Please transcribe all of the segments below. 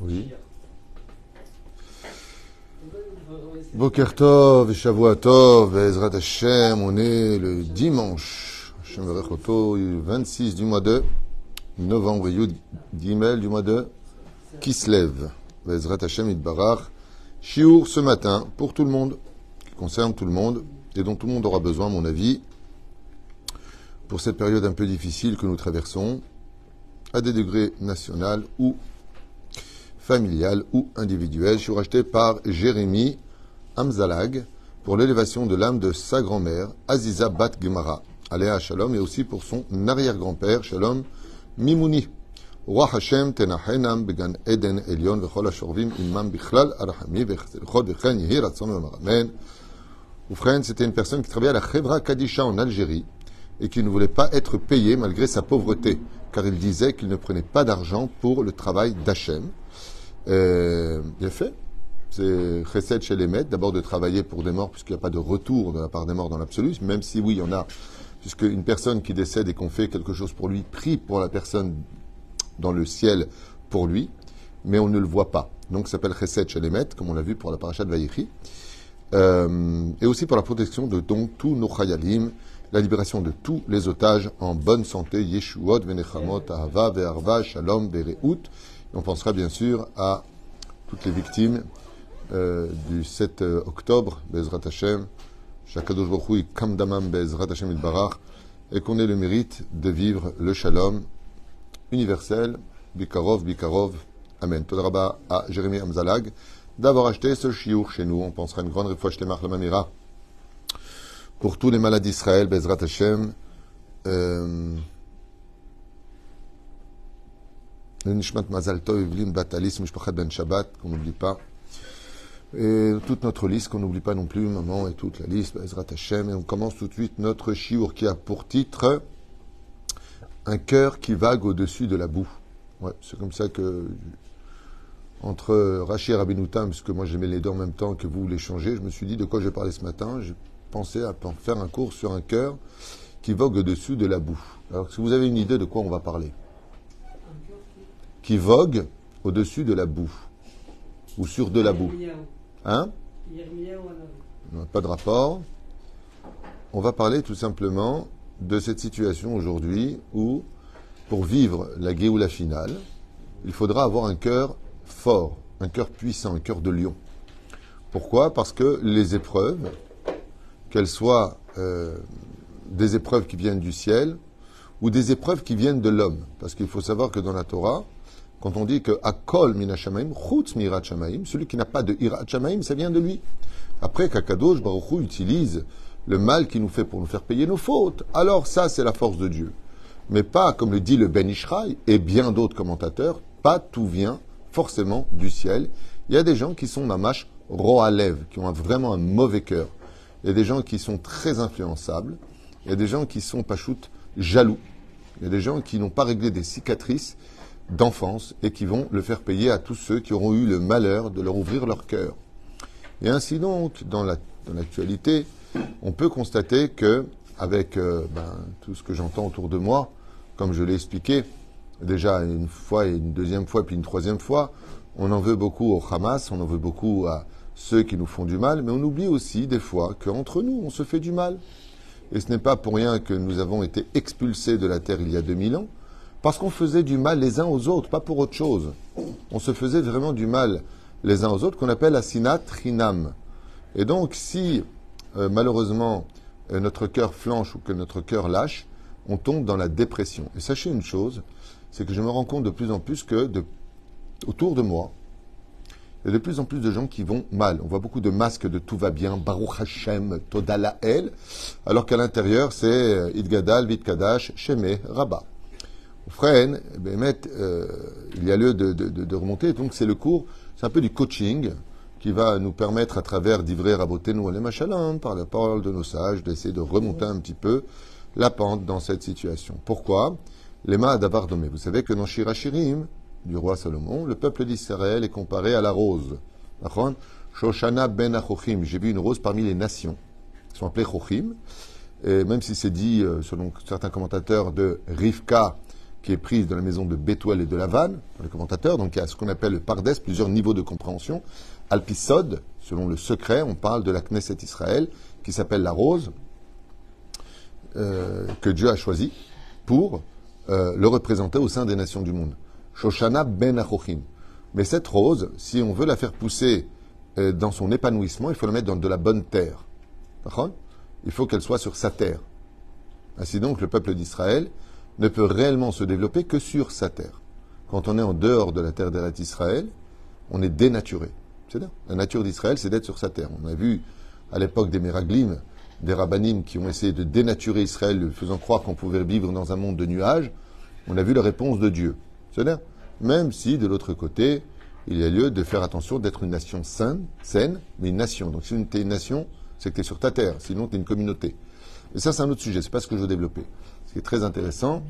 Oui. Boker Tov et Shavua Tov, Ezrat Hashem, on est le dimanche, Hashem Verechoto, 26 du mois de novembre, Yud Gimel du mois de Kislev, Ezrat Hashem Idbarach, Shiur ce matin pour tout le monde, qui concerne tout le monde et dont tout le monde aura besoin, à mon avis, pour cette période un peu difficile que nous traversons, à des degrés national ou familial ou individuel. Je suis racheté par Jérémy Amzalag pour l'élévation de l'âme de sa grand-mère, Aziza Bat Gemara, Aléa Shalom, et aussi pour son arrière-grand-père, Shalom Mimouni. Roi Hashem Tenachenam Began Eden Elion Vechol Ashorvim Imam Bichlal Arahami Vechod Vechen Yehi Ratzon Amen. Oufren, c'était une personne qui travaillait à la Chevra Kadisha en Algérie et qui ne voulait pas être payé malgré sa pauvreté, car il disait qu'il ne prenait pas d'argent pour le travail d'Hachem. Bien fait. C'est Chesed chez les maîtres, d'abord de travailler pour des morts, puisqu'il n'y a pas de retour de la part des morts dans l'absolu, même si oui, il y en a, puisque une personne qui décède et qu'on fait quelque chose pour lui, prie pour la personne dans le ciel pour lui, mais on ne le voit pas. Donc ça s'appelle Chesed chez les maîtres, comme on l'a vu pour la paracha de Vayechi, et aussi pour la protection de donc tous nos chayalim, la libération de tous les otages en bonne santé, Yeshuot, Venechamot, Ahava, Ve'arva, Shalom, Ve'reut. On pensera bien sûr à toutes les victimes du 7 octobre, Bezrat Hashem, Shakadosh Baruch Hu, Kamdamam, Bezrat Hashem Idbarach, et qu'on ait le mérite de vivre le Shalom universel, Bikarov, Bikarov, Amen. Todaraba à Jérémy Amzalag d'avoir acheté ce chiour chez nous. On pensera une grande refouach Lemach Lamamira pour tous les malades d'Israël, Bezrat Hashem. Le Nishmat Mazal Tov, Evlin Batalis, Mishpachat Ben Shabbat, qu'on n'oublie pas. Et toute notre liste, qu'on n'oublie pas non plus, maman, et toute la liste, Bezrat Hashem. Et on commence tout de suite notre chiour qui a pour titre un cœur qui vague au-dessus de la boue. Ouais, c'est comme ça que, entre Rachi et Rabbeinu Tam, puisque moi j'aimais les deux en même temps que vous les changez, je me suis dit de quoi je vais parler ce matin. J'ai pensé à faire un cours sur un cœur qui vogue au-dessus de la boue. Alors, si vous avez une idée de quoi on va parler, qui vogue au-dessus de la boue, ou sur de la boue. Hein? Non, pas de rapport. On va parler tout simplement de cette situation aujourd'hui où, pour vivre la Géoula finale, il faudra avoir un cœur fort, un cœur puissant, un cœur de lion. Pourquoi? Parce que les épreuves, qu'elles soient des épreuves qui viennent du ciel ou des épreuves qui viennent de l'homme. Parce qu'il faut savoir que dans la Torah, quand on dit que Akol min hashamaim, chutz mi irat shamaim, celui qui n'a pas de irat shamaim, ça vient de lui. Après qu'Akadosh Baruch Hu utilise le mal qu'il nous fait pour nous faire payer nos fautes, alors ça c'est la force de Dieu. Mais pas, comme le dit le Ben Ishraï et bien d'autres commentateurs, pas tout vient forcément du ciel. Il y a des gens qui sont mamash roalev, qui ont vraiment un mauvais cœur. Il y a des gens qui sont très influençables. Il y a des gens qui sont pachout jaloux. Il y a des gens qui n'ont pas réglé des cicatrices d'enfance et qui vont le faire payer à tous ceux qui auront eu le malheur de leur ouvrir leur cœur. Et ainsi donc, dans l'actualité, on peut constater que, avec tout ce que j'entends autour de moi, comme je l'ai expliqué déjà une fois et une deuxième fois puis une troisième fois, on en veut beaucoup au Hamas, on en veut beaucoup à ceux qui nous font du mal, mais on oublie aussi des fois qu'entre nous, on se fait du mal. Et ce n'est pas pour rien que nous avons été expulsés de la terre il y a 2000 ans, parce qu'on faisait du mal les uns aux autres, pas pour autre chose. On se faisait vraiment du mal les uns aux autres, qu'on appelle asinat trinam. Et donc, si malheureusement notre cœur flanche ou que notre cœur lâche, on tombe dans la dépression. Et sachez une chose, c'est que je me rends compte de plus en plus que autour de moi, il y a de plus en plus de gens qui vont mal. On voit beaucoup de masques de tout va bien, Baruch Hashem, Toda Lael, alors qu'à l'intérieur, c'est Idgadal, Vidkadash, Sheme, Rabba. Fren, il y a lieu de remonter. Donc c'est le cours, c'est un peu du coaching qui va nous permettre à travers d'ivrer Rabotenu Alem Shalom, par la parole de nos sages, d'essayer de remonter un petit peu la pente dans cette situation. Pourquoi? Lema Adavar Domé. Vous savez que dans Shirachirim, du roi Salomon, le peuple d'Israël est comparé à la rose. Shoshana ben Achochim. J'ai vu une rose parmi les nations. Ils sont appelés Chochim. Et même si c'est dit, selon certains commentateurs, de Rivka, qui est prise de la maison de Bethuel et de Lavan, dans les commentateurs. Donc il y a ce qu'on appelle le Pardes, plusieurs niveaux de compréhension. Alpisod, selon le secret, on parle de la Knesset Israël, qui s'appelle la rose, que Dieu a choisi pour le représenter au sein des nations du monde. Shoshana ben Achochin. Mais cette rose, si on veut la faire pousser dans son épanouissement, il faut la mettre dans de la bonne terre. D'accord ? Il faut qu'elle soit sur sa terre. Ainsi donc, le peuple d'Israël ne peut réellement se développer que sur sa terre. Quand on est en dehors de la terre d'Eretz Israël, on est dénaturé. C'est-à-dire, la nature d'Israël, c'est d'être sur sa terre. On a vu à l'époque des Méraglim, des Rabbanim qui ont essayé de dénaturer Israël, faisant croire qu'on pouvait vivre dans un monde de nuages. On a vu la réponse de Dieu. C'est-à-dire, même si de l'autre côté, il y a lieu de faire attention d'être une nation saine, mais une nation. Donc si tu es une nation, c'est que tu es sur ta terre, sinon tu es une communauté. Et ça, c'est un autre sujet, c'est pas ce que je veux développer. Ce qui est très intéressant,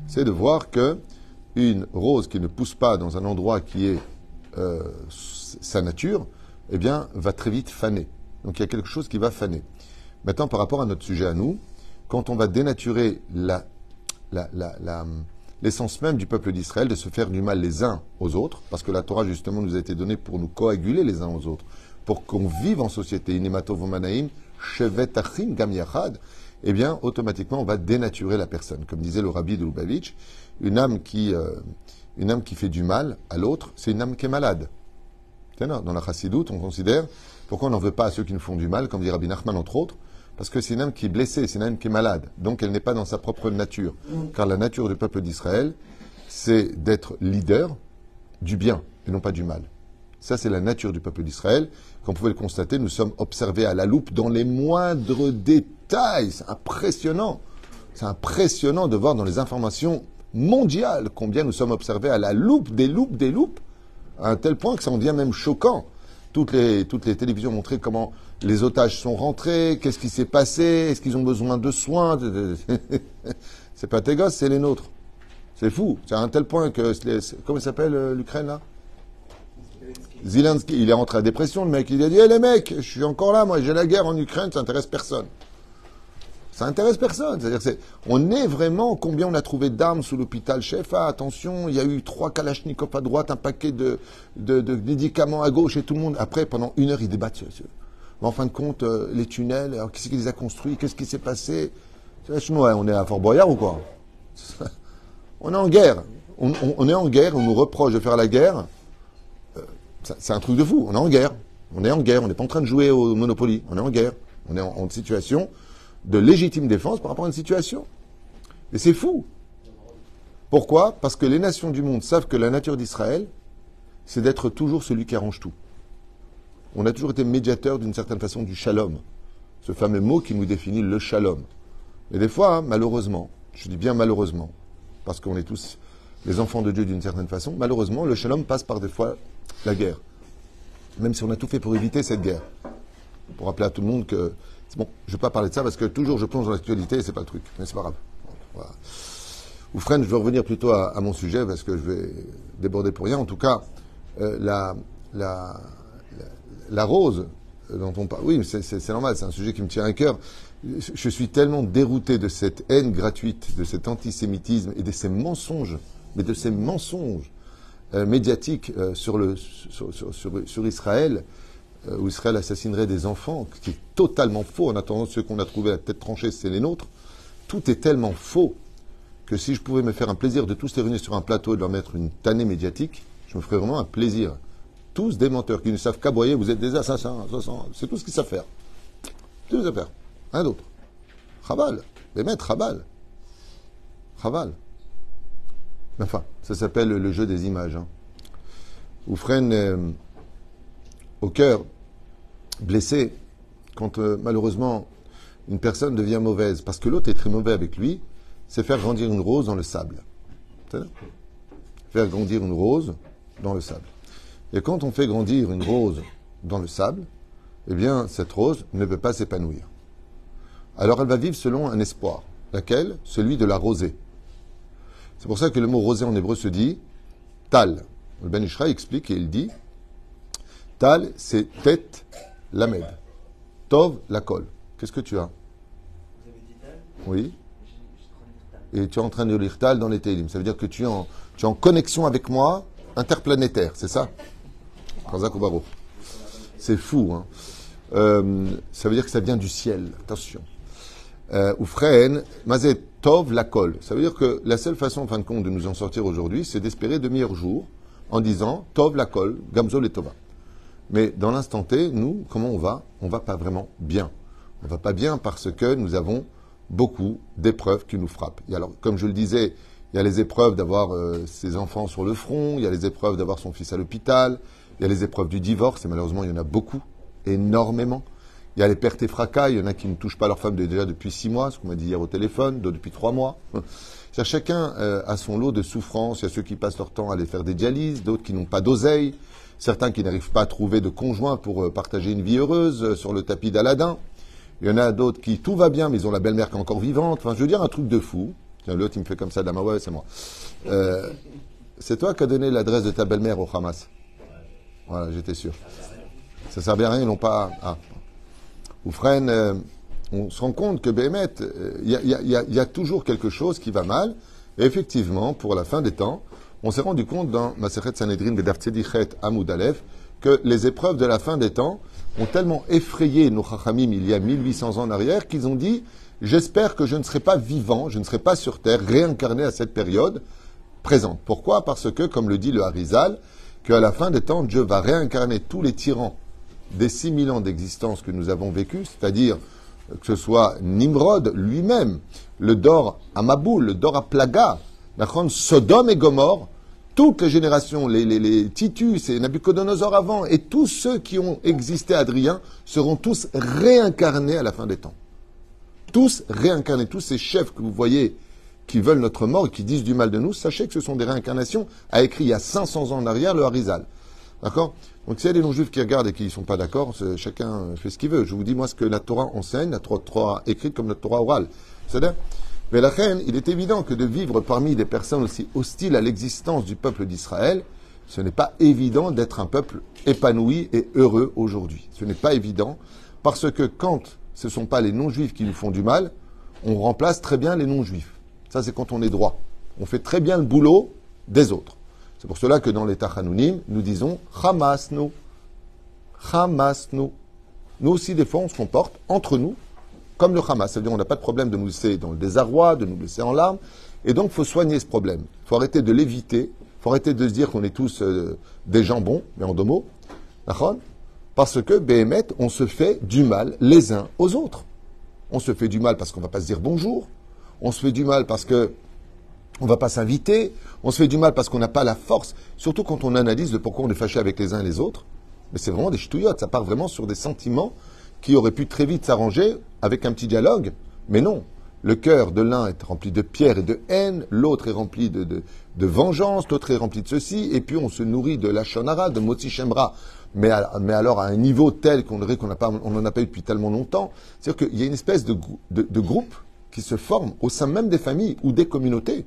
c'est de voir que une rose qui ne pousse pas dans un endroit qui est sa nature, eh bien, va très vite faner. Donc il y a quelque chose qui va faner. Maintenant, par rapport à notre sujet à nous, quand on va dénaturer l'essence même du peuple d'Israël, de se faire du mal les uns aux autres, parce que la Torah, justement, nous a été donnée pour nous coaguler les uns aux autres, pour qu'on vive en société, inimatovomanaim, shevet achim gam yachad, eh bien, automatiquement, on va dénaturer la personne. Comme disait le rabbi de Lubavitch, une âme qui fait du mal à l'autre, c'est une âme qui est malade. Dans la chassidoute, on considère, pourquoi on n'en veut pas à ceux qui nous font du mal, comme dit Rabbi Nachman, entre autres, parce que c'est une âme qui est blessée, c'est une âme qui est malade. Donc elle n'est pas dans sa propre nature. Car la nature du peuple d'Israël, c'est d'être leader du bien et non pas du mal. Ça, c'est la nature du peuple d'Israël. Comme vous pouvez le constater, nous sommes observés à la loupe dans les moindres détails. C'est impressionnant. C'est impressionnant de voir dans les informations mondiales combien nous sommes observés à la loupe, des loupes, à un tel point que ça en devient même choquant. Toutes les télévisions montraient comment les otages sont rentrés, qu'est-ce qui s'est passé, est-ce qu'ils ont besoin de soins. C'est pas tes gosses, c'est les nôtres. C'est fou. C'est à un tel point que... Comment il s'appelle l'Ukraine, là? Zelensky. Il est rentré à la dépression, le mec. Il a dit, les mecs, je suis encore là, moi, j'ai la guerre en Ukraine, ça n'intéresse personne. Ça intéresse personne. C'est-à-dire on est vraiment combien on a trouvé d'armes sous l'hôpital Shefa. Attention, il y a eu 3 kalachnikovs à droite, un paquet de médicaments à gauche et tout le monde. Après, pendant 1 heure, ils débattent. Mais en fin de compte, les tunnels, alors qui c'est qui les a construits? Qu'est-ce qui s'est passé? On est à Fort Boyard ou quoi? On est en guerre. On est en guerre, on nous reproche de faire la guerre. C'est un truc de fou. On est en guerre. On est en guerre. On n'est pas en train de jouer au Monopoly. On est en guerre. On est en situation de légitime défense par rapport à une situation. Et c'est fou. Pourquoi? Parce que les nations du monde savent que la nature d'Israël, c'est d'être toujours celui qui arrange tout. On a toujours été médiateur d'une certaine façon du shalom. Ce fameux mot qui nous définit le shalom. Et des fois, hein, malheureusement, je dis bien malheureusement, parce qu'on est tous les enfants de Dieu d'une certaine façon, malheureusement, le shalom passe par des fois la guerre. Même si on a tout fait pour éviter cette guerre. Pour rappeler à tout le monde que... Bon, je ne vais pas parler de ça parce que toujours je plonge dans l'actualité et c'est pas le truc. Mais c'est pas grave. Voilà. Oufren, je vais revenir plutôt à mon sujet parce que je vais déborder pour rien. En tout cas, la rose dont on parle... Oui, c'est normal, c'est un sujet qui me tient à cœur. Je suis tellement dérouté de cette haine gratuite, de cet antisémitisme et de ces mensonges, mais de ces mensonges médiatiques sur Israël, où Israël assassinerait des enfants, ce qui est totalement faux. En attendant, ceux qu'on a trouvés à la tête tranchée, c'est les nôtres. Tout est tellement faux que si je pouvais me faire un plaisir de tous les réunir sur un plateau et de leur mettre une tannée médiatique, je me ferais vraiment un plaisir. Tous des menteurs qui ne savent qu'aboyer, vous êtes des assassins, c'est tout ce qu'ils savent faire. C'est tout ce qu'ils savent faire. Rien d'autre. Chabal. Les maîtres, Chabal. Chabal. Enfin, ça s'appelle le jeu des images. Hein. Oufren, au cœur, blessé, quand malheureusement une personne devient mauvaise, parce que l'autre est très mauvais avec lui, c'est faire grandir une rose dans le sable. Faire grandir une rose dans le sable. Et quand on fait grandir une rose dans le sable, eh bien, cette rose ne peut pas s'épanouir. Alors elle va vivre selon un espoir. Laquelle? Celui de la rosée. C'est pour ça que le mot rosée en hébreu se dit tal. Le Ben Ishra explique et il dit tal, c'est tête, lamed. Tov, la colle. Qu'est-ce que tu as? Vous avez dit tal? Oui. Je prenais tout tal. et tu es en train de lire Tal dans les Télim. Ça veut dire que tu es en connexion avec moi, interplanétaire, c'est ça? Chazak ou Baruch. C'est fou, hein. Ça veut dire que ça vient du ciel, attention. Oufren, Mazet Tov Lakol. Ça veut dire que la seule façon, en fin de compte, de nous en sortir aujourd'hui, c'est d'espérer de meilleurs jours en disant Tov Lakol, Gamzol et Tova. Mais dans l'instant T, nous, comment on va? On va pas vraiment bien. On va pas bien parce que nous avons beaucoup d'épreuves qui nous frappent. Et alors, comme je le disais, il y a les épreuves d'avoir ses enfants sur le front, il y a les épreuves d'avoir son fils à l'hôpital, il y a les épreuves du divorce, et malheureusement, il y en a beaucoup, énormément. Il y a les pertes et fracas, il y en a qui ne touchent pas leur femme déjà depuis 6 mois, ce qu'on m'a dit hier au téléphone, d'autres depuis 3 mois. Chacun a son lot de souffrances. Il y a ceux qui passent leur temps à aller faire des dialyses, d'autres qui n'ont pas d'oseille, certains qui n'arrivent pas à trouver de conjoint pour partager une vie heureuse sur le tapis d'Aladin. Il y en a d'autres qui, tout va bien, mais ils ont la belle-mère qui est encore vivante. Enfin, je veux dire un truc de fou. Tiens, l'autre, il me fait comme ça, Dama, ouais, c'est moi. C'est toi qui as donné l'adresse de ta belle-mère au Hamas. Voilà, j'étais sûr. Ça ne servait à rien, ils n'ont pas... Ah. Oufren, on se rend compte que Béhémet, il y a toujours quelque chose qui va mal. Et effectivement, pour la fin des temps, on s'est rendu compte dans Masechet Sanhedrin Bedaf Tzedichet Amoud Aleph que les épreuves de la fin des temps ont tellement effrayé nos Chachamim il y a 1800 ans en arrière qu'ils ont dit « J'espère que je ne serai pas vivant, je ne serai pas sur terre, réincarné à cette période présente. » Pourquoi? Parce que, comme le dit le Harizal, qu'à la fin des temps, Dieu va réincarner tous les tyrans des 6000 ans d'existence que nous avons vécu, c'est-à-dire que ce soit Nimrod lui-même, le Dor à Maboul, le Dor à Plaga, Sodome et Gomorre, toutes les générations, les Titus et Nabucodonosor avant, et tous ceux qui ont existé Adrien, seront tous réincarnés à la fin des temps. Tous réincarnés, tous ces chefs que vous voyez qui veulent notre mort et qui disent du mal de nous, sachez que ce sont des réincarnations, a écrit il y a 500 ans en arrière le Harizal. D'accord? Donc s'il y a des non-juifs qui regardent et qui ne sont pas d'accord, chacun fait ce qu'il veut. Je vous dis, moi, ce que la Torah enseigne, la Torah écrite comme la Torah orale. C'est-à-dire, mais la reine, il est évident que de vivre parmi des personnes aussi hostiles à l'existence du peuple d'Israël, ce n'est pas évident d'être un peuple épanoui et heureux aujourd'hui. Ce n'est pas évident, parce que quand ce ne sont pas les non-juifs qui nous font du mal, on remplace très bien les non-juifs. Ça, c'est quand on est droit. On fait très bien le boulot des autres. C'est pour cela que dans les Tachanounim, nous disons Hamas nous. Hamas nous. Nous aussi, des fois, on se comporte entre nous comme le Hamas. C'est-à-dire qu'on n'a pas de problème de nous laisser dans le désarroi, de nous laisser en larmes. Et donc, il faut soigner ce problème. Il faut arrêter de l'éviter. Il faut arrêter de se dire qu'on est tous des gens bons, mais en deux mots. Parce que, Béhémet, on se fait du mal les uns aux autres. On se fait du mal parce qu'on ne va pas se dire bonjour. On se fait du mal parce que on ne va pas s'inviter, on se fait du mal parce qu'on n'a pas la force, surtout quand on analyse de pourquoi on est fâché avec les uns et les autres. Mais c'est vraiment des ch'touillottes, ça part vraiment sur des sentiments qui auraient pu très vite s'arranger avec un petit dialogue. Mais non, le cœur de l'un est rempli de pierre et de haine, l'autre est rempli de vengeance, l'autre est rempli de ceci, et puis on se nourrit de la shonara, de motzi shemra, mais alors à un niveau tel qu'on dirait qu'on n'en a pas eu depuis tellement longtemps. C'est-à-dire qu'il y a une espèce de groupe qui se forme au sein même des familles ou des communautés,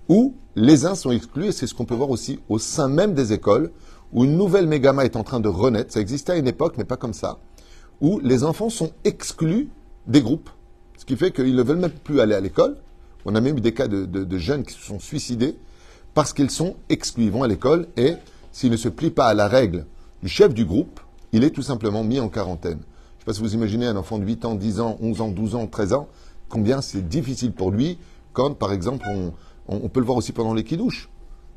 où les uns sont exclus, et c'est ce qu'on peut voir aussi au sein même des écoles, où une nouvelle mégama est en train de renaître. Ça existait à une époque, mais pas comme ça, où les enfants sont exclus des groupes, ce qui fait qu'ils ne veulent même plus aller à l'école. On a même eu des cas de jeunes qui se sont suicidés parce qu'ils sont exclus. Ils vont à l'école et s'ils ne se plient pas à la règle du chef du groupe, il est tout simplement mis en quarantaine. Je ne sais pas si vous imaginez un enfant de 8 ans, 10 ans, 11 ans, 12 ans, 13 ans, combien c'est difficile pour lui quand, par exemple, on peut le voir aussi pendant les kidouches.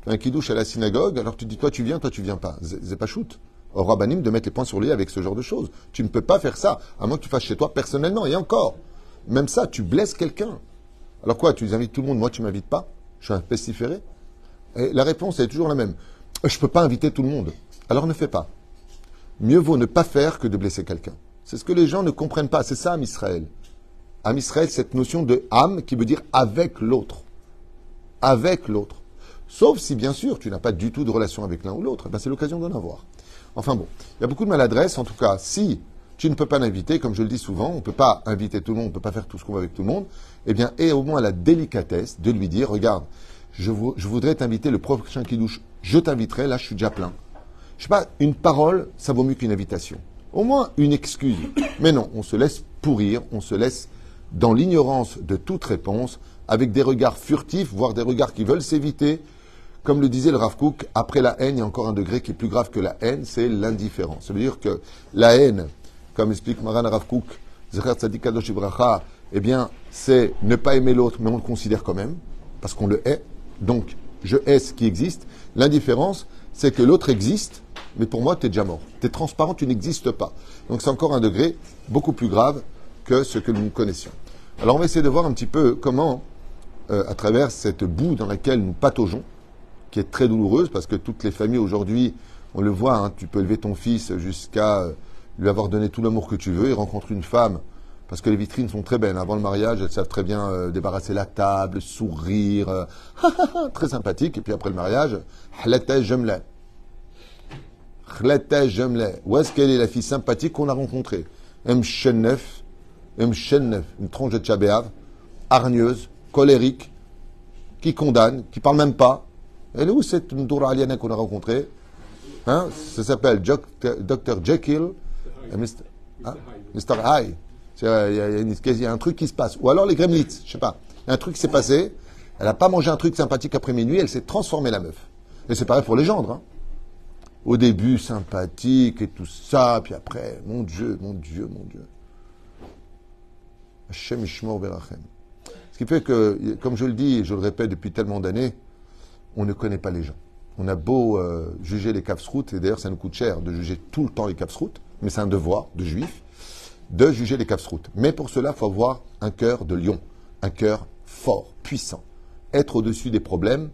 Un kidouche à la synagogue, alors tu dis toi tu viens pas. C'est pas shoot. Au rabbanim de mettre les points sur les i avec ce genre de choses. Tu ne peux pas faire ça, à moins que tu fasses chez toi personnellement. Et encore, même ça, tu blesses quelqu'un. Alors quoi, tu invites tout le monde, moi tu m'invites pas? Je suis un pestiféré? Et la réponse est toujours la même. Je ne peux pas inviter tout le monde. Alors ne fais pas. Mieux vaut ne pas faire que de blesser quelqu'un. C'est ce que les gens ne comprennent pas. C'est ça, Am Israël. Am Israël, cette notion de Am qui veut dire avec l'autre. Avec l'autre. Sauf si, bien sûr, tu n'as pas du tout de relation avec l'un ou l'autre. Ben, c'est l'occasion d'en avoir. Enfin bon, il y a beaucoup de maladresse. En tout cas, si tu ne peux pas l'inviter, comme je le dis souvent, on ne peut pas inviter tout le monde, on ne peut pas faire tout ce qu'on veut avec tout le monde, eh bien, aie au moins la délicatesse de lui dire, regarde, je voudrais t'inviter le prochain kidouche, je t'inviterai, là je suis déjà plein. Je sais pas, une parole, ça vaut mieux qu'une invitation. Au moins une excuse. Mais non, on se laisse pourrir, on se laisse dans l'ignorance de toute réponse, avec des regards furtifs, voire des regards qui veulent s'éviter. Comme le disait le Rav Kook, après la haine, il y a encore un degré qui est plus grave que la haine, c'est l'indifférence. Ça veut dire que la haine, comme explique Maran Rav Kook, Zecher Tzadik Kadosh Ibracha, eh bien, c'est ne pas aimer l'autre, mais on le considère quand même, parce qu'on le hait. Donc, je hais ce qui existe. L'indifférence, c'est que l'autre existe, mais pour moi, tu es déjà mort. Tu es transparent, tu n'existes pas. Donc, c'est encore un degré beaucoup plus grave que ce que nous connaissions. Alors, on va essayer de voir un petit peu comment, à travers cette boue dans laquelle nous pataugeons, qui est très douloureuse, parce que toutes les familles aujourd'hui, on le voit, hein, tu peux élever ton fils jusqu'à lui avoir donné tout l'amour que tu veux, il rencontre une femme, parce que les vitrines sont très belles. Avant le mariage, elles savent très bien débarrasser la table, sourire, très sympathique. Et puis après le mariage, Khlata Jemla. Khlata Jemla. Où est-ce qu'elle est la fille sympathique qu'on a rencontrée? Mchennef, une tronche de tchabéave, hargneuse, colérique, qui condamne, qui parle même pas. Elle est où cette Ndoura Aliana qu'on a rencontrée? Hein? Ça s'appelle Dr. Jekyll et Mr. Hyde. Il y a un truc qui se passe. Ou alors les Gremlins, je sais pas. Il y a un truc qui s'est passé. Elle n'a pas mangé un truc sympathique après minuit, elle s'est transformée la meuf. Et c'est pareil pour les gendres. Hein. Au début, sympathique et tout ça, puis après, mon Dieu. Hashem Ishmor Berachem. Ce qui fait que, comme je le dis et je le répète depuis tellement d'années, on ne connaît pas les gens. On a beau juger les kapsroutes, et d'ailleurs ça nous coûte cher de juger tout le temps les kapsroutes, mais c'est un devoir de juif, de juger les kapsroutes. Mais pour cela, il faut avoir un cœur de lion, un cœur fort, puissant, être au-dessus des problèmes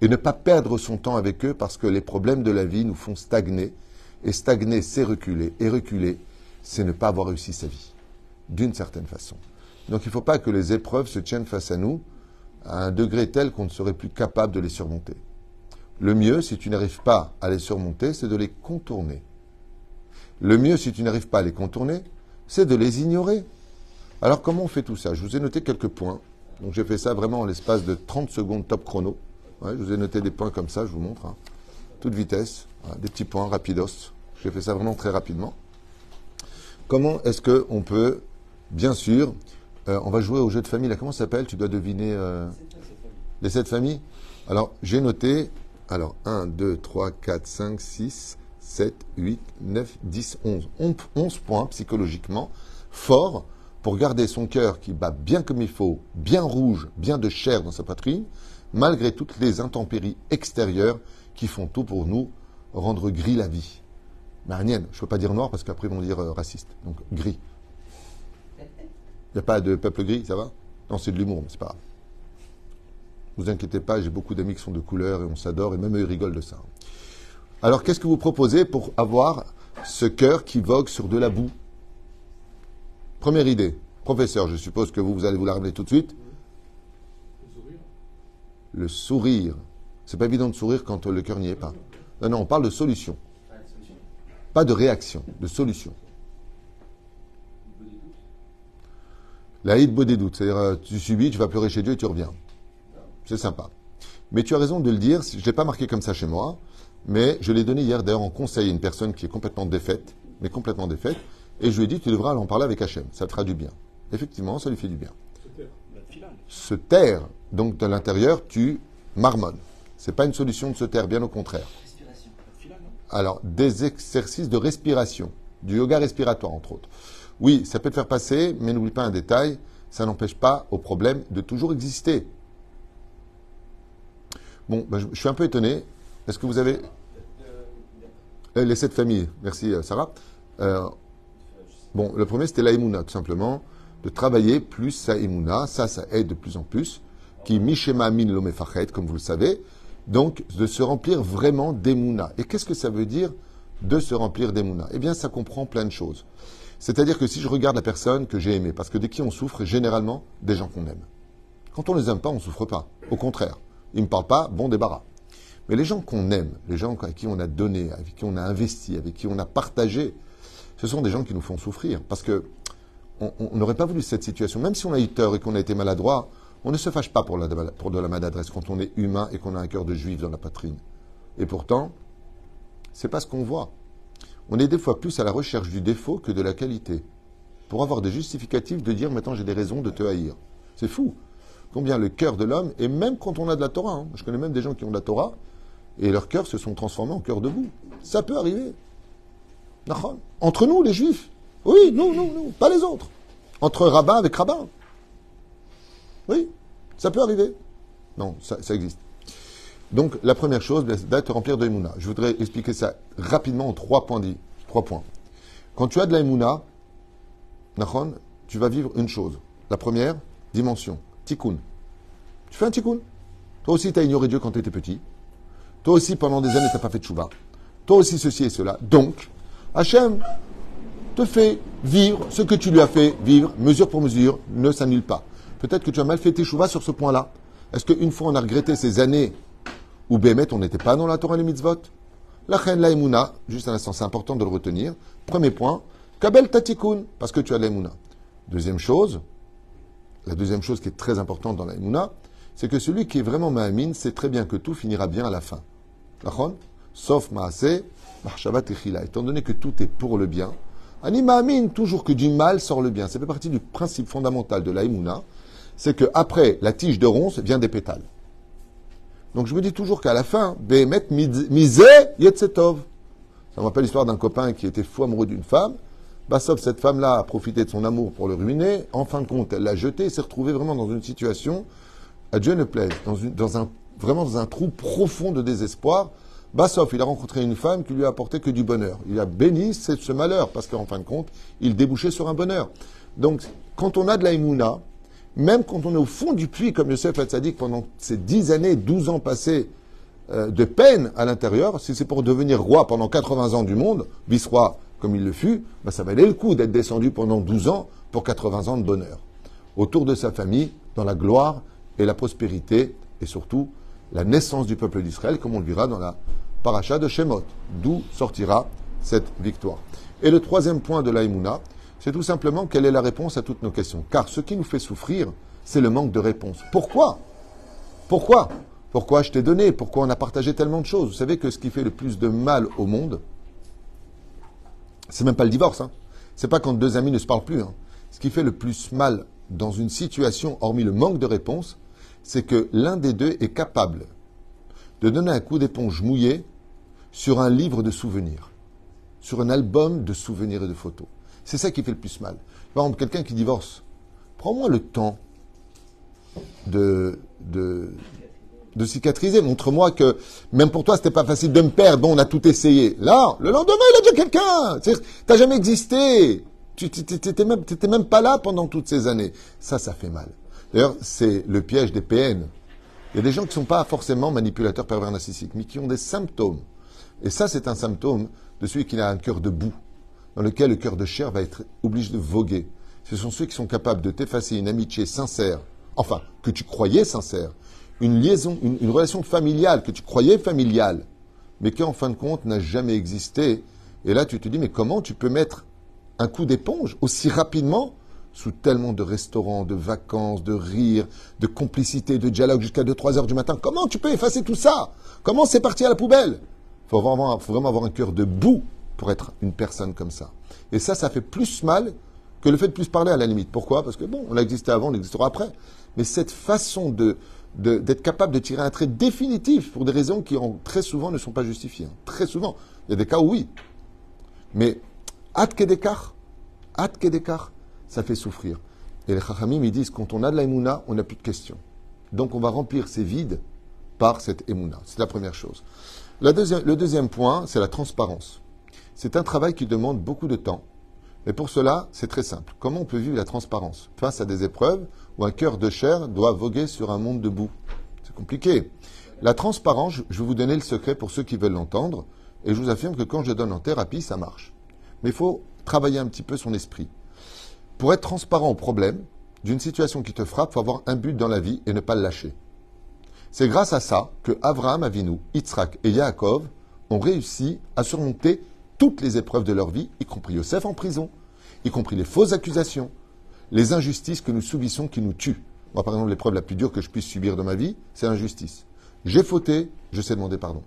et ne pas perdre son temps avec eux parce que les problèmes de la vie nous font stagner. Et stagner, c'est reculer. Et reculer, c'est ne pas avoir réussi sa vie, d'une certaine façon. Donc il ne faut pas que les épreuves se tiennent face à nous à un degré tel qu'on ne serait plus capable de les surmonter. Le mieux, si tu n'arrives pas à les surmonter, c'est de les contourner. Le mieux, si tu n'arrives pas à les contourner, c'est de les ignorer. Alors, comment on fait tout ça? Je vous ai noté quelques points. Donc, j'ai fait ça vraiment en l'espace de 30 secondes top chrono. Ouais, je vous ai noté des points comme ça, je vous montre. Hein. Toute vitesse, voilà, des petits points rapidos. J'ai fait ça vraiment très rapidement. Comment est-ce qu'on peut, bien sûr, on va jouer au jeu de famille. Là, comment ça s'appelle? Tu dois deviner les 7 familles. Alors, j'ai noté, 1, 2, 3, 4, 5, 6, 7, 8, 9, 10, 11. 11 points psychologiquement forts pour garder son cœur qui bat bien comme il faut, bien rouge, bien de chair dans sa poitrine, malgré toutes les intempéries extérieures qui font tout pour nous rendre gris la vie. Mais rien, je ne peux pas dire noir parce qu'après ils vont dire raciste. Donc gris. Il n'y a pas de peuple gris, ça va? Non, c'est de l'humour, mais c'est pas grave. Ne vous inquiétez pas, j'ai beaucoup d'amis qui sont de couleur et on s'adore et même eux ils rigolent de ça. Alors qu'est-ce que vous proposez pour avoir ce cœur qui vogue sur de la boue? Première idée. Professeur, je suppose que vous allez vous la ramener tout de suite. Le sourire. C'est pas évident de sourire quand le cœur n'y est pas. Non, on parle de solution. Pas de réaction, de solution. La hitbo des doutes, c'est-à-dire tu subis, tu vas pleurer chez Dieu et tu reviens. C'est sympa. Mais tu as raison de le dire, je ne l'ai pas marqué comme ça chez moi, mais je l'ai donné hier d'ailleurs en conseil à une personne qui est complètement défaite, et je lui ai dit tu devras aller en parler avec Hachem, ça te fera du bien. Effectivement, ça lui fait du bien. Se taire, donc de l'intérieur, tu marmonnes. Ce n'est pas une solution de se taire, bien au contraire. Alors, des exercices de respiration, du yoga respiratoire entre autres. Oui, ça peut te faire passer, mais n'oublie pas un détail, ça n'empêche pas au problème de toujours exister. Bon, je suis un peu étonné. Est-ce que vous avez... les 7 familles, merci Sarah. Bon, le premier c'était la Emouna, tout simplement, de travailler plus sa Emouna, ça aide de plus en plus, qui Mishema Min Lomefachet, comme vous le savez, donc de se remplir vraiment d'Emouna. Et qu'est-ce que ça veut dire de se remplir d'Emouna? Eh bien, ça comprend plein de choses. C'est-à-dire que si je regarde la personne que j'ai aimée, parce que de qui on souffre, généralement, des gens qu'on aime. Quand on ne les aime pas, on ne souffre pas. Au contraire, ils ne me parlent pas, bon débarras. Mais les gens qu'on aime, les gens à qui on a donné, avec qui on a investi, avec qui on a partagé, ce sont des gens qui nous font souffrir. Parce que on n'aurait pas voulu cette situation. Même si on a eu tort et qu'on a été maladroit, on ne se fâche pas pour de la maladresse quand on est humain et qu'on a un cœur de juif dans la poitrine. Et pourtant, c'est pas ce qu'on voit. On est des fois plus à la recherche du défaut que de la qualité. Pour avoir des justificatifs de dire maintenant j'ai des raisons de te haïr. C'est fou. combien le cœur de l'homme, et même quand on a de la Torah, hein, je connais même des gens qui ont de la Torah, et leurs cœurs se sont transformés en cœur de boue. Ça peut arriver. Entre nous, les juifs. Oui, nous, pas les autres. Entre rabbin avec rabbin. Oui, ça peut arriver. Non, ça existe. Donc, la première chose, c'est te remplir de Emouna. Je voudrais expliquer ça rapidement en 3 points. 3 points. Quand tu as de la Emouna, tu vas vivre une chose. La première, dimension. Tikkun. Tu fais un tikkun. Toi aussi, tu as ignoré Dieu quand tu étais petit. Toi aussi, pendant des années, tu n'as pas fait de tchouva. Toi aussi, ceci et cela. Donc, Hachem te fait vivre ce que tu lui as fait vivre, mesure pour mesure, ne s'annule pas. Peut-être que tu as mal fait tes tchouva sur ce point-là. Est-ce qu'une fois, on a regretté ces années où Bémet, on n'était pas dans la Torah et les mitzvot? La chen, la Emouna, juste un instant, c'est important de le retenir. Premier point, Kabel Tatikun, parce que tu as la Emouna. Deuxième chose, la deuxième chose qui est très importante dans la Emouna, c'est que celui qui est vraiment Mahamine sait très bien que tout finira bien à la fin. Sauf Maaseh, Mahshavat Echila. Étant donné que tout est pour le bien, Ani Mahamine, toujours que du mal sort le bien. Ça fait partie du principe fondamental de la Emouna, c'est qu'après la tige de ronce vient des pétales. Donc je me dis toujours qu'à la fin, Behemet misé yetzetov. Ça me rappelle l'histoire d'un copain qui était fou amoureux d'une femme. Sauf cette femme-là a profité de son amour pour le ruiner. En fin de compte, elle l'a jeté et s'est retrouvée vraiment dans une situation, à Dieu ne plaise, vraiment dans un trou profond de désespoir. Sauf, il a rencontré une femme qui lui a apporté que du bonheur. Il a béni ce malheur parce qu'en fin de compte, il débouchait sur un bonheur. Donc, quand on a de la Emouna, même quand on est au fond du puits, comme Yosef Hatzadik, pendant ces 10 années, 12 ans passés de peine à l'intérieur, si c'est pour devenir roi pendant 80 ans du monde, vice-roi comme il le fut, ça valait le coup d'être descendu pendant 12 ans pour 80 ans de bonheur. Autour de sa famille, dans la gloire et la prospérité, et surtout la naissance du peuple d'Israël, comme on le verra dans la paracha de Shemot, d'où sortira cette victoire. Et le troisième point de la Emouna, c'est tout simplement quelle est la réponse à toutes nos questions. Car ce qui nous fait souffrir, c'est le manque de réponse. Pourquoi Pourquoi je t'ai donné? Pourquoi on a partagé tellement de choses? Vous savez que ce qui fait le plus de mal au monde, c'est même pas le divorce. C'est pas quand 2 amis ne se parlent plus. Ce qui fait le plus mal dans une situation, hormis le manque de réponse, c'est que l'un des deux est capable de donner un coup d'éponge mouillé sur un livre de souvenirs, sur un album de souvenirs et de photos. C'est ça qui fait le plus mal. Par exemple, quelqu'un qui divorce, prends-moi le temps de cicatriser. Montre-moi que, même pour toi, c'était pas facile de me perdre. Bon, on a tout essayé. Là, le lendemain, il a déjà quelqu'un. T'as jamais existé. T'étais même pas là pendant toutes ces années. Ça fait mal. D'ailleurs, c'est le piège des PN. Il y a des gens qui ne sont pas forcément manipulateurs pervers narcissiques, mais qui ont des symptômes. Et ça, c'est un symptôme de celui qui a un cœur de boue, dans lequel le cœur de chair va être obligé de voguer. Ce sont ceux qui sont capables de t'effacer une amitié sincère, enfin, que tu croyais sincère, une liaison, une relation familiale, que tu croyais familiale, mais qui en fin de compte n'a jamais existé. Et là, tu te dis, mais comment tu peux mettre un coup d'éponge aussi rapidement sous tellement de restaurants, de vacances, de rires, de complicité, de dialogue jusqu'à 2-3 heures du matin? Comment tu peux effacer tout ça? Comment c'est parti à la poubelle? Faut vraiment avoir un cœur de boue pour être une personne comme ça. Et ça fait plus mal que le fait de plus parler à la limite. Pourquoi? Parce que bon, on a existé avant, on existera après. Mais cette façon d'être capable de tirer un trait définitif pour des raisons qui très souvent ne sont pas justifiées. Très souvent. Il y a des cas où oui. Mais ad kedekar, ça fait souffrir. Et les Chachamim, ils disent, quand on a de la Emouna, on n'a plus de questions. Donc on va remplir ces vides par cette Emouna. C'est la première chose. Le deuxième point, c'est la transparence. C'est un travail qui demande beaucoup de temps. Mais pour cela, c'est très simple. Comment on peut vivre la transparence face à des épreuves où un cœur de chair doit voguer sur un monde de boue? C'est compliqué. La transparence, je vais vous donner le secret pour ceux qui veulent l'entendre. Et je vous affirme que quand je donne en thérapie, ça marche. Mais il faut travailler un petit peu son esprit. Pour être transparent au problème d'une situation qui te frappe, il faut avoir un but dans la vie et ne pas le lâcher. C'est grâce à ça que Avraham Avinu, Yitzhak et Yaakov ont réussi à surmonter toutes les épreuves de leur vie, y compris Yosef en prison, y compris les fausses accusations, les injustices que nous subissons qui nous tuent. Moi, par exemple, l'épreuve la plus dure que je puisse subir de ma vie, c'est l'injustice. J'ai fauté, je sais demander pardon.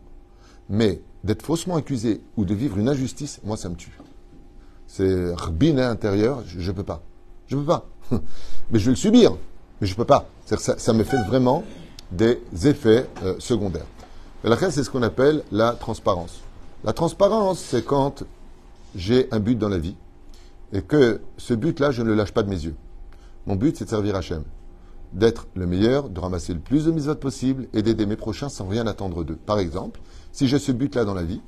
Mais d'être faussement accusé ou de vivre une injustice, moi, ça me tue. C'est rbin à l'intérieur, je ne peux pas. Je ne peux pas. Mais je vais le subir. Mais je ne peux pas. Ça me fait vraiment des effets secondaires. Et la c'est ce qu'on appelle la transparence. La transparence, c'est quand j'ai un but dans la vie et que ce but-là, je ne le lâche pas de mes yeux. Mon but, c'est de servir Hachem, d'être le meilleur, de ramasser le plus de mitzvot possible et d'aider mes prochains sans rien attendre d'eux. Par exemple, si j'ai ce but-là dans la vie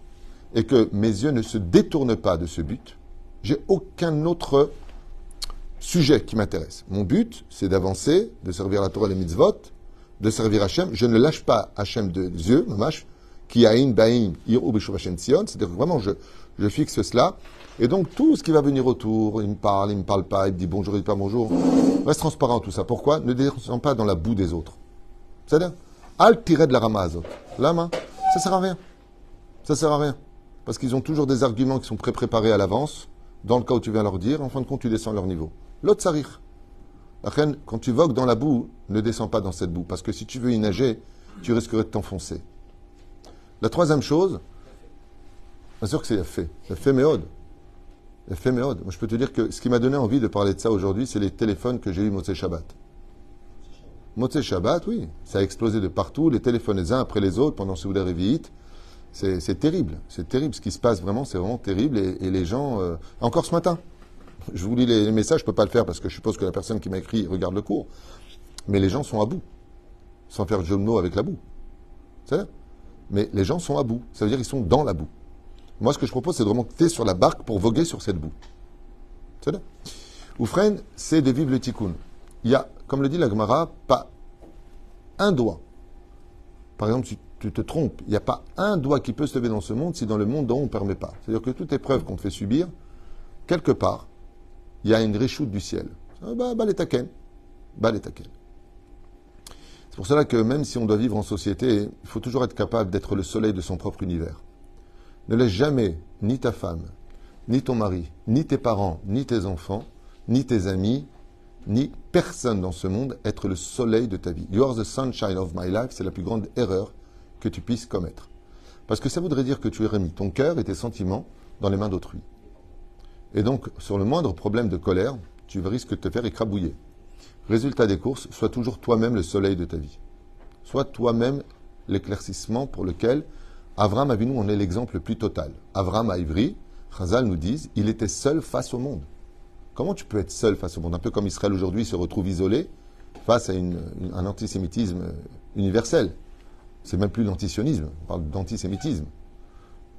et que mes yeux ne se détournent pas de ce but, j'ai aucun autre sujet qui m'intéresse. Mon but, c'est d'avancer, de servir la Torah et les mitzvot, de servir Hachem. Je ne lâche pas Hachem de yeux, mamash, qui aïn baïn iru b'shuvashem tzion. C'est-à-dire que vraiment, je fixe cela. Et donc, tout ce qui va venir autour, il me parle pas, il me dit bonjour, il dit pas bonjour. Reste transparent tout ça. Pourquoi? Ne descends pas dans la boue des autres. C'est-à-dire, al tirer de la ramazot. La main, ça sert à rien. Ça sert à rien. Parce qu'ils ont toujours des arguments qui sont pré-préparés à l'avance. Dans le cas où tu viens leur dire, en fin de compte, tu descends leur niveau. L'autre sarire. La reine, quand tu vogues dans la boue, ne descends pas dans cette boue. Parce que si tu veux y nager, tu risquerais de t'enfoncer. La troisième chose, bien sûr que c'est fait. Fait méode. Fait méode. Moi, je peux te dire que ce qui m'a donné envie de parler de ça aujourd'hui, c'est les téléphones que j'ai eu Motzei Shabbat. Motzei Shabbat, oui. Ça a explosé de partout. Les téléphones les uns après les autres pendant Seudat Revi'it. C'est terrible. C'est terrible. Ce qui se passe vraiment, c'est vraiment terrible. Et les gens... Encore ce matin, je vous lis les messages. Je ne peux pas le faire parce que je suppose que la personne qui m'a écrit regarde le cours. Mais les gens sont à bout. Sans faire de jeu de mots avec la boue. C'est ça? Mais les gens sont à bout. Ça veut dire qu'ils sont dans la boue. Moi, ce que je propose, c'est de remonter sur la barque pour voguer sur cette boue. C'est ça? Oufren, c'est de vivre le tikkun. Il y a, comme le dit la Gemara, pas un doigt. Par exemple, si tu te trompes, il n'y a pas un doigt qui peut se lever dans ce monde si dans le monde dont on ne permet pas. C'est-à-dire que toute épreuve qu'on te fait subir, quelque part, il y a une réchoute du ciel. Les taken. C'est pour cela que même si on doit vivre en société, il faut toujours être capable d'être le soleil de son propre univers. Ne laisse jamais ni ta femme, ni ton mari, ni tes parents, ni tes enfants, ni tes amis, ni personne dans ce monde être le soleil de ta vie. You are the sunshine of my life, c'est la plus grande erreur que tu puisses commettre. Parce que ça voudrait dire que tu aurais mis ton cœur et tes sentiments dans les mains d'autrui. Et donc, sur le moindre problème de colère, tu risques de te faire écrabouiller. Résultat des courses, sois toujours toi-même le soleil de ta vie. Sois toi-même l'éclaircissement pour lequel Avraham Avinu en est l'exemple le plus total. Avraham à Ivry, Chazal nous dit, il était seul face au monde. Comment tu peux être seul face au monde? Un peu comme Israël aujourd'hui se retrouve isolé face à un antisémitisme universel. C'est même plus l'antisionisme, on parle d'antisémitisme.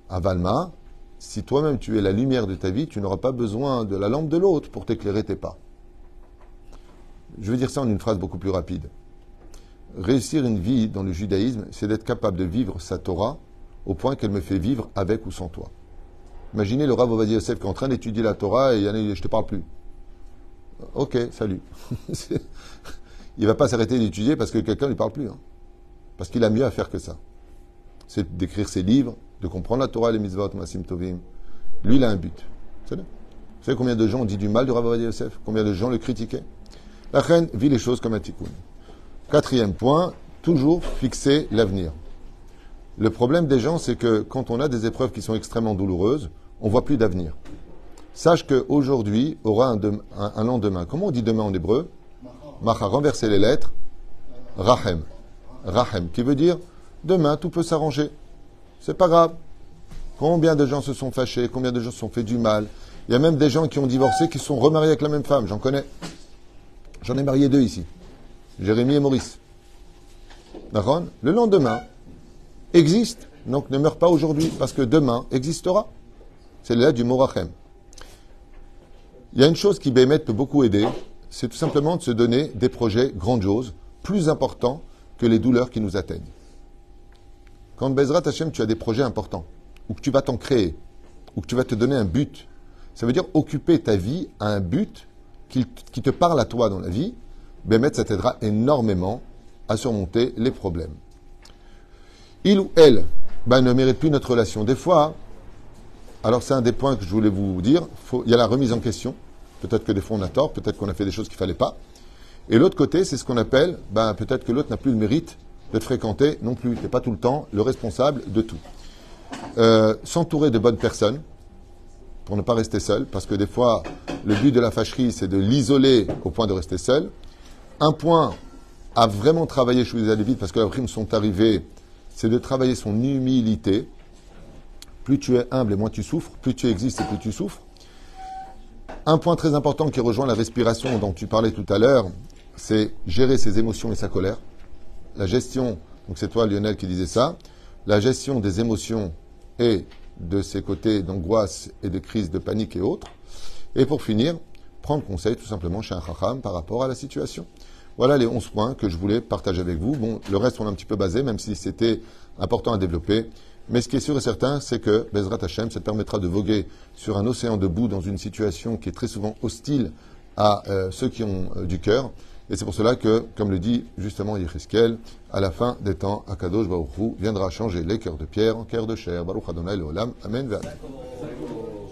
À Valma, si toi-même tu es la lumière de ta vie, tu n'auras pas besoin de la lampe de l'autre pour t'éclairer tes pas. Je vais dire ça en une phrase beaucoup plus rapide. Réussir une vie dans le judaïsme, c'est d'être capable de vivre sa Torah au point qu'elle me fait vivre avec ou sans toi. Imaginez le Rav Ovadia Yosef qui est en train d'étudier la Torah et je ne te parle plus. Ok, salut. Il ne va pas s'arrêter d'étudier parce que quelqu'un ne lui parle plus. Parce qu'il a mieux à faire que ça. C'est d'écrire ses livres, de comprendre la Torah, les mitzvot, Masim Tovim. Lui, il a un but. Vous savez combien de gens ont dit du mal du Rav Ovadia Yosef? Combien de gens le critiquaient? La reine vit les choses comme un tikkun. Quatrième point, toujours fixer l'avenir. Le problème des gens, c'est que quand on a des épreuves qui sont extrêmement douloureuses, on ne voit plus d'avenir. Sache qu'aujourd'hui aura un lendemain. Comment on dit demain en hébreu? Macha, renverser les lettres. Rahem. Rahem, qui veut dire demain, tout peut s'arranger. C'est pas grave. Combien de gens se sont fâchés, combien de gens se sont fait du mal. Il y a même des gens qui ont divorcé, qui se sont remariés avec la même femme. J'en connais. J'en ai marié 2 ici. Jérémie et Maurice. D'accord? Le lendemain existe. Donc ne meurs pas aujourd'hui, parce que demain existera. C'est là du mot Rachem. Il y a une chose qui, Bémet, peut beaucoup aider, c'est tout simplement de se donner des projets grandioses, plus importants que les douleurs qui nous atteignent. Quand Bezrat Hashem, tu as des projets importants, ou que tu vas t'en créer, ou que tu vas te donner un but, ça veut dire occuper ta vie à un but qui te parle à toi dans la vie, Bémet, ça t'aidera énormément à surmonter les problèmes. Il ou elle ne mérite plus notre relation. Des fois, alors c'est un des points que je voulais vous dire, il y a la remise en question. Peut-être que des fois on a tort, peut-être qu'on a fait des choses qu'il ne fallait pas. Et l'autre côté, c'est ce qu'on appelle, peut-être que l'autre n'a plus le mérite de te fréquenter non plus. Tu n'es pas tout le temps le responsable de tout. S'entourer de bonnes personnes, pour ne pas rester seul, parce que des fois, le but de la fâcherie, c'est de l'isoler au point de rester seul. Un point à vraiment travailler chez les Lévites, parce que les primes sont arrivées, c'est de travailler son humilité. Plus tu es humble et moins tu souffres, plus tu existes et plus tu souffres. Un point très important qui rejoint la respiration dont tu parlais tout à l'heure, c'est gérer ses émotions et sa colère. La gestion, donc c'est toi Lionel qui disais ça, la gestion des émotions et de ces côtés d'angoisse et de crise de panique et autres. Et pour finir, prendre conseil tout simplement chez un chacham par rapport à la situation. Voilà les 11 points que je voulais partager avec vous. Bon, le reste on a un petit peu basé, même si c'était important à développer. Mais ce qui est sûr et certain, c'est que Bezrat Hashem, ça te permettra de voguer sur un océan de boue dans une situation qui est très souvent hostile à ceux qui ont du cœur. Et c'est pour cela que, comme le dit justement Yecheskel, à la fin des temps, Akadosh Baruch Hu viendra changer les cœurs de pierre en cœurs de chair. Baruch Adonai Leolam. Amen.